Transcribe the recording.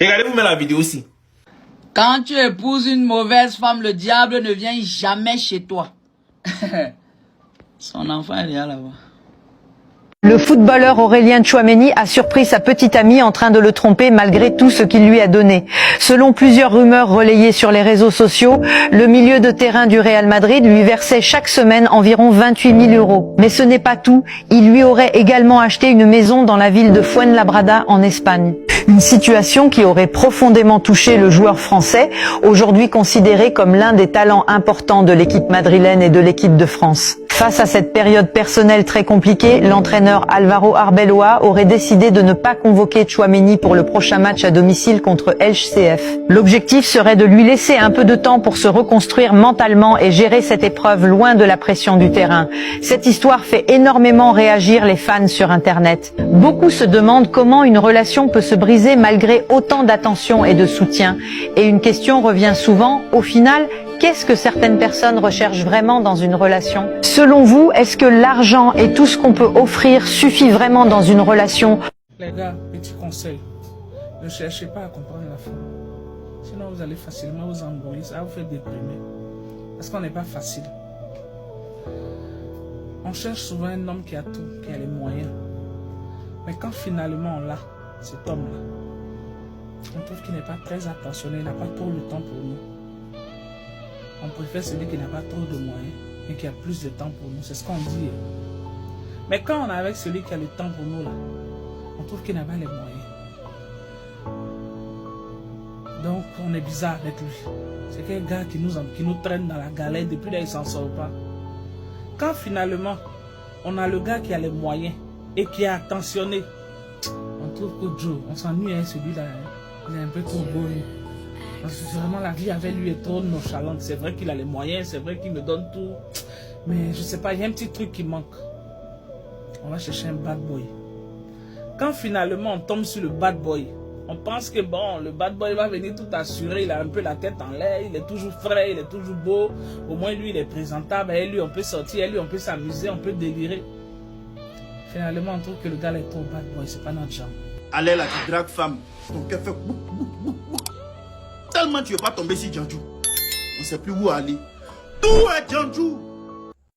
Regardez-vous même la vidéo aussi. Quand tu épouses une mauvaise femme, le diable ne vient jamais chez toi. Son enfant, elle est là-bas. Le footballeur Aurélien Tchouaméni a surpris sa petite amie en train de le tromper malgré tout ce qu'il lui a donné. Selon plusieurs rumeurs relayées sur les réseaux sociaux, le milieu de terrain du Real Madrid lui versait chaque semaine environ 28 000 euros. Mais ce n'est pas tout, il lui aurait également acheté une maison dans la ville de Fuenlabrada en Espagne. Une situation qui aurait profondément touché le joueur français, aujourd'hui considéré comme l'un des talents importants de l'équipe madrilène et de l'équipe de France. Face à cette période personnelle très compliquée, l'entraîneur Álvaro Arbeloa aurait décidé de ne pas convoquer Tchouaméni pour le prochain match à domicile contre Elche CF. L'objectif serait de lui laisser un peu de temps pour se reconstruire mentalement et gérer cette épreuve loin de la pression du terrain. Cette histoire fait énormément réagir les fans sur Internet. Beaucoup se demandent comment une relation peut se briser malgré autant d'attention et de soutien. Et une question revient souvent, au final, qu'est-ce que certaines personnes recherchent vraiment dans une relation? Selon vous, est-ce que l'argent et tout ce qu'on peut offrir suffit vraiment dans une relation? Les gars, petit conseil, ne cherchez pas à comprendre la femme. Sinon vous allez facilement vous embrouiller, ça va vous faire déprimer. Parce qu'on n'est pas facile. On cherche souvent un homme qui a tout, qui a les moyens. Mais quand finalement on l'a, cet homme-là, on trouve qu'il n'est pas très attentionné, il n'a pas trop le temps pour nous. On préfère celui qui n'a pas trop de moyens et qui a plus de temps pour nous. C'est ce qu'on dit. Mais quand on est avec celui qui a le temps pour nous, là, on trouve qu'il n'a pas les moyens. Donc on est bizarre avec lui. C'est quel gars qui nous traîne dans la galère depuis là, il ne s'en sort pas. Quand finalement, on a le gars qui a les moyens et qui est attentionné, on trouve que Joe, on s'ennuie avec celui-là. Il est un peu trop beau. Parce que vraiment la vie avec lui est trop nonchalante. C'est vrai qu'il a les moyens, c'est vrai qu'il me donne tout. Mais je sais pas, il y a un petit truc qui manque. On va chercher un bad boy. Quand finalement on tombe sur le bad boy, on pense que bon, le bad boy va venir tout assurer, il a un peu la tête en l'air, il est toujours frais, il est toujours beau. Au moins lui il est présentable, et lui on peut sortir, et lui on peut s'amuser, on peut délirer. Finalement on trouve que le gars est trop bad boy, c'est pas notre genre. Allez là, tu dragues femme, ton cœur fait bouk, bouk, bouk, bouk. Tellement tu ne veux pas tomber sur Djandjou. On ne sait plus où aller. D'où est Djandjou?